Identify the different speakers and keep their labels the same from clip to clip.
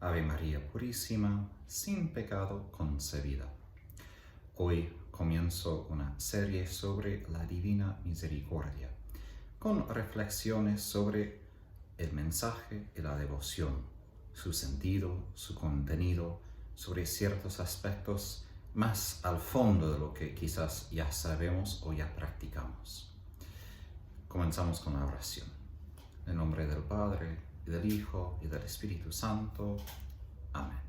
Speaker 1: Ave María Purísima, sin pecado concebida. Hoy comienzo una serie sobre la Divina Misericordia, con reflexiones sobre el mensaje y la devoción, su sentido, su contenido, sobre ciertos aspectos más al fondo de lo que quizás ya sabemos o ya practicamos. Comenzamos con la oración. En nombre del Padre, y del Hijo, y del Espíritu Santo. Amén.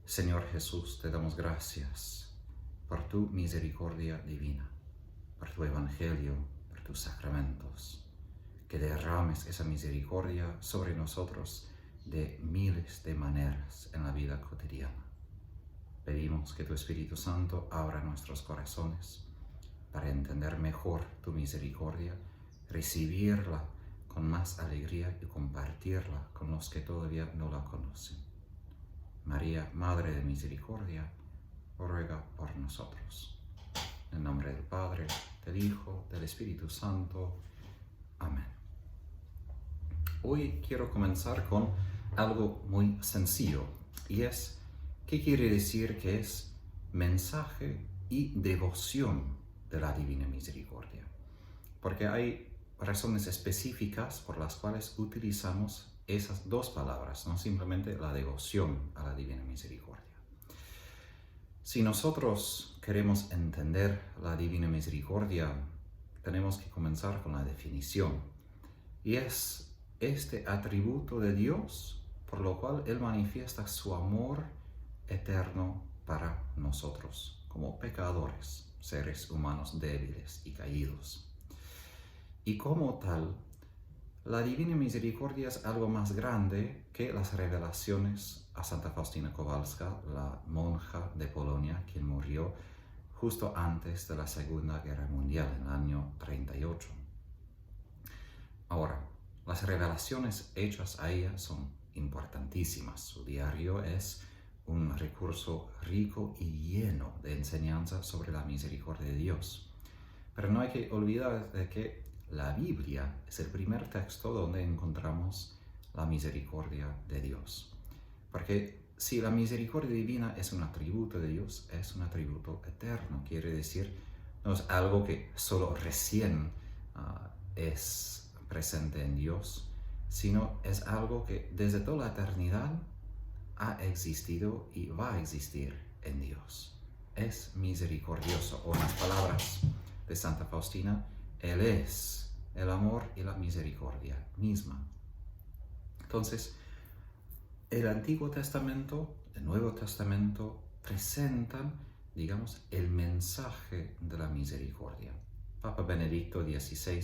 Speaker 1: Señor Jesús, te damos gracias por tu misericordia divina, por tu Evangelio, por tus sacramentos, que derrames esa misericordia sobre nosotros de miles de maneras en la vida cotidiana. Pedimos que tu Espíritu Santo abra nuestros corazones para entender mejor tu misericordia, recibirla con más alegría y compartirla con los que todavía no la conocen. María, Madre de Misericordia, ruega por nosotros. En nombre del Padre, del Hijo, del Espíritu Santo. Amén. Hoy quiero comenzar con algo muy sencillo, y es, ¿qué quiere decir que es mensaje y devoción de la Divina Misericordia? Porque hay razones específicas por las cuales utilizamos esas dos palabras, no simplemente la devoción a la Divina Misericordia. Si nosotros queremos entender la Divina Misericordia, tenemos que comenzar con la definición, y es este atributo de Dios por lo cual Él manifiesta su amor eterno para nosotros, como pecadores, seres humanos débiles y caídos. Y como tal, la Divina Misericordia es algo más grande que las revelaciones a Santa Faustina Kowalska, la monja de Polonia, quien murió justo antes de la Segunda Guerra Mundial, en el año 38. Ahora, las revelaciones hechas a ella son importantísimas. Su diario es un recurso rico y lleno de enseñanza sobre la misericordia de Dios. Pero no hay que olvidar de que la Biblia es el primer texto donde encontramos la misericordia de Dios. Porque si la misericordia divina es un atributo de Dios, es un atributo eterno. Quiere decir, no es algo que solo recién es presente en Dios, sino es algo que desde toda la eternidad ha existido y va a existir en Dios. Es misericordioso, o en las palabras de Santa Faustina, Él es el amor y la misericordia misma. Entonces, el Antiguo Testamento, el Nuevo Testamento presentan, digamos, el mensaje de la misericordia. Papa Benedicto XVI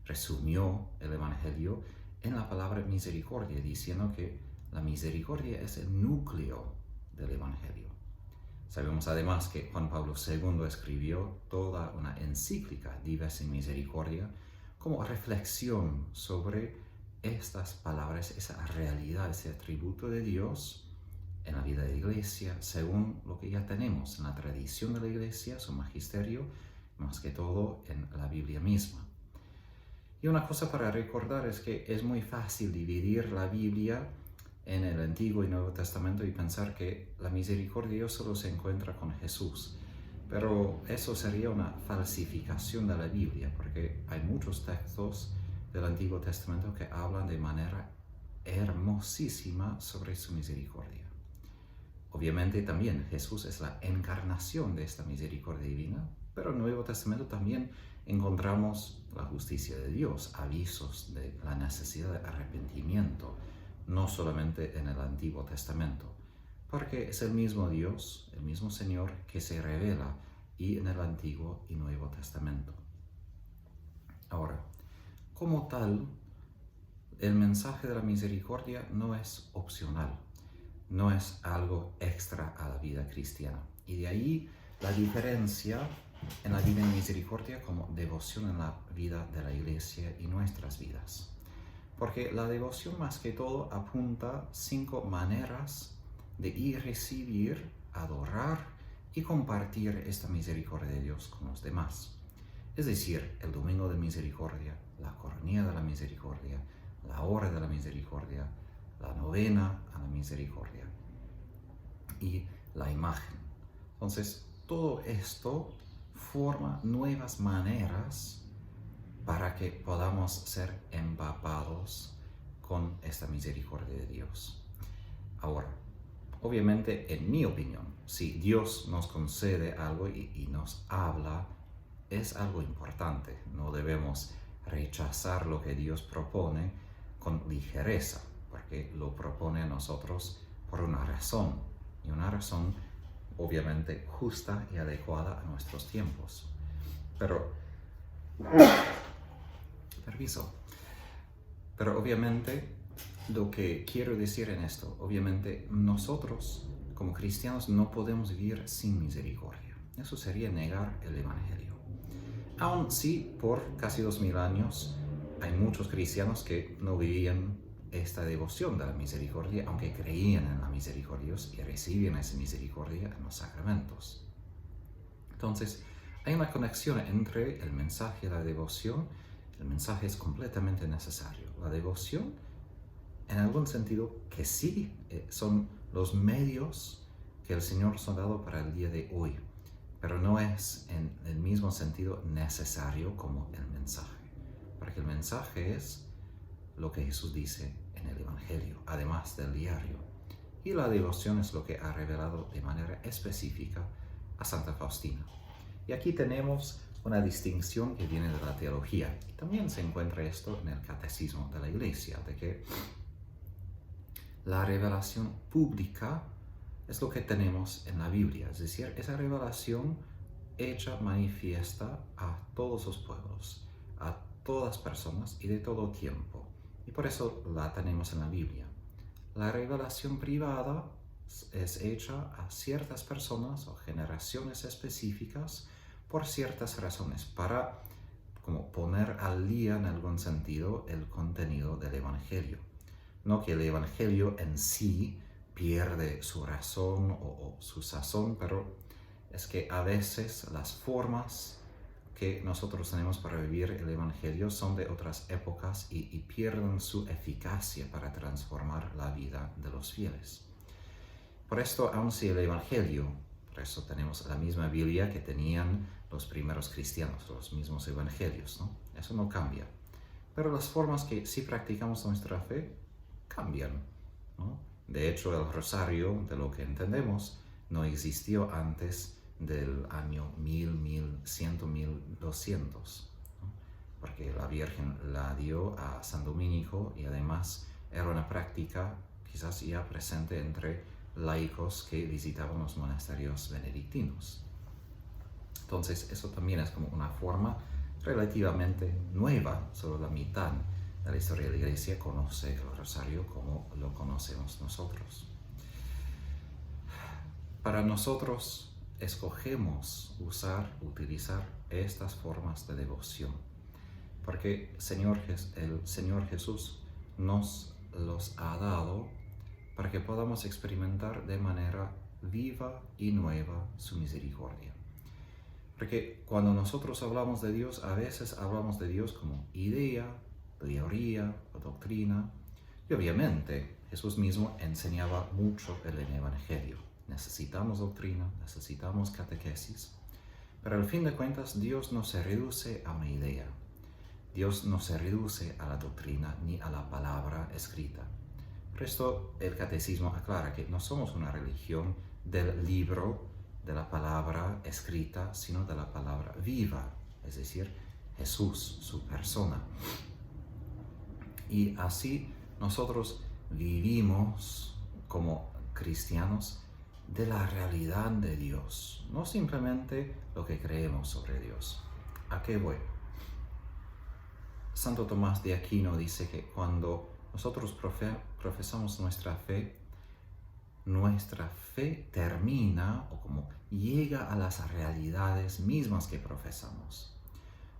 Speaker 1: resumió el Evangelio en la palabra misericordia, diciendo que la misericordia es el núcleo del Evangelio. Sabemos además que Juan Pablo II escribió toda una encíclica, Dives in Misericordia, como reflexión sobre estas palabras, esa realidad, ese atributo de Dios en la vida de la Iglesia, según lo que ya tenemos en la tradición de la Iglesia, su magisterio, más que todo en la Biblia misma. Y una cosa para recordar es que es muy fácil dividir la Biblia en el Antiguo y Nuevo Testamento y pensar que la misericordia de Dios solo se encuentra con Jesús. Pero eso sería una falsificación de la Biblia, porque hay muchos textos del Antiguo Testamento que hablan de manera hermosísima sobre su misericordia. Obviamente también Jesús es la encarnación de esta misericordia divina, pero en el Nuevo Testamento también encontramos la justicia de Dios, avisos de la necesidad de arrepentimiento, no solamente en el Antiguo Testamento, porque es el mismo Dios, el mismo Señor que se revela y en el Antiguo y Nuevo Testamento. Ahora, como tal, el mensaje de la misericordia no es opcional, no es algo extra a la vida cristiana. Y de ahí la diferencia en la Divina Misericordia como devoción en la vida de la Iglesia y nuestras vidas. Porque la devoción más que todo apunta 5 maneras de ir, recibir, adorar y compartir esta misericordia de Dios con los demás. Es decir, el Domingo de Misericordia, la Coronilla de la Misericordia, la Hora de la Misericordia, la novena a la misericordia y la imagen. Entonces, todo esto forma nuevas maneras para que podamos ser empapados con esta misericordia de Dios. Ahora, obviamente, en mi opinión, si Dios nos concede algo y nos habla, es algo importante. No debemos rechazar lo que Dios propone con ligereza, porque lo propone a nosotros por una razón, y una razón obviamente justa y adecuada a nuestros tiempos. Pero obviamente lo que quiero decir en esto, obviamente nosotros como cristianos no podemos vivir sin misericordia. Eso sería negar el Evangelio. Aun si por casi 2000 años hay muchos cristianos que no vivían esta devoción de la misericordia, aunque creían en la misericordia y recibían esa misericordia en los sacramentos. Entonces, hay una conexión entre el mensaje y la devoción. El mensaje es completamente necesario. La devoción, en algún sentido, que sí son los medios que el Señor nos ha dado para el día de hoy, pero no es en el mismo sentido necesario como el mensaje, porque el mensaje es lo que Jesús dice en el Evangelio, además del diario, y la devoción es lo que ha revelado de manera específica a Santa Faustina. Y aquí tenemos una distinción que viene de la teología. Y también se encuentra esto en el Catecismo de la Iglesia, de que la revelación pública es lo que tenemos en la Biblia, es decir, esa revelación hecha manifiesta a todos los pueblos, a todas personas y de todo tiempo. Y por eso la tenemos en la Biblia. La revelación privada es hecha a ciertas personas o generaciones específicas por ciertas razones, para como poner al día en algún sentido el contenido del Evangelio. No que el Evangelio en sí pierde su razón o su sazón, pero es que a veces las formas que nosotros tenemos para vivir el Evangelio son de otras épocas y pierden su eficacia para transformar la vida de los fieles. Por esto, aun si el Evangelio, por eso tenemos la misma Biblia que tenían los primeros cristianos, los mismos evangelios, ¿no? Eso no cambia. Pero las formas que sí practicamos nuestra fe cambian, ¿no? De hecho, el rosario, de lo que entendemos, no existió antes del año 1100, 1200, ¿no? Porque la Virgen la dio a San Dominico y además era una práctica quizás ya presente entre laicos que visitaban los monasterios benedictinos. Entonces, eso también es como una forma relativamente nueva. Solo la mitad de la historia de la Iglesia conoce el rosario como lo conocemos nosotros. Para nosotros, escogemos utilizar estas formas de devoción, porque el Señor Jesús nos los ha dado para que podamos experimentar de manera viva y nueva su misericordia. Porque cuando nosotros hablamos de Dios, a veces hablamos de Dios como idea, teoría o doctrina. Y obviamente Jesús mismo enseñaba mucho en el Evangelio. Necesitamos doctrina, necesitamos catequesis, pero al fin de cuentas Dios no se reduce a una idea. Dios no se reduce a la doctrina ni a la palabra escrita. Por esto el catecismo aclara que no somos una religión del libro, de la palabra escrita, sino de la palabra viva, es decir, Jesús, su persona. Y así nosotros vivimos como cristianos de la realidad de Dios, no simplemente lo que creemos sobre Dios. ¿A qué voy? Santo Tomás de Aquino dice que cuando nosotros profesamos nuestra fe termina o como llega a las realidades mismas que profesamos.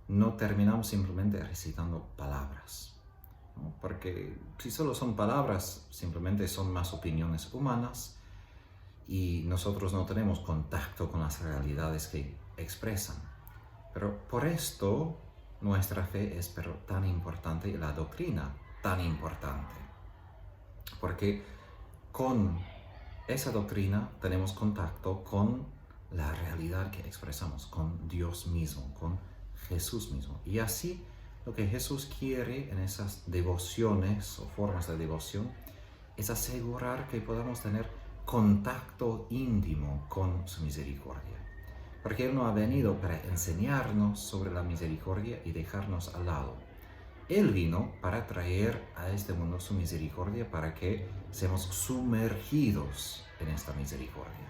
Speaker 1: No terminamos simplemente recitando palabras, ¿no? Porque si solo son palabras, simplemente son más opiniones humanas y nosotros no tenemos contacto con las realidades que expresan. Pero por esto nuestra fe es tan importante y la doctrina tan importante. porque con esa doctrina tenemos contacto con la realidad que expresamos, con Dios mismo, con Jesús mismo. Y así lo que Jesús quiere en esas devociones o formas de devoción es asegurar que podamos tener contacto íntimo con su misericordia. Porque Él no ha venido para enseñarnos sobre la misericordia y dejarnos al lado. Él vino para traer a este mundo su misericordia para que seamos sumergidos en esta misericordia.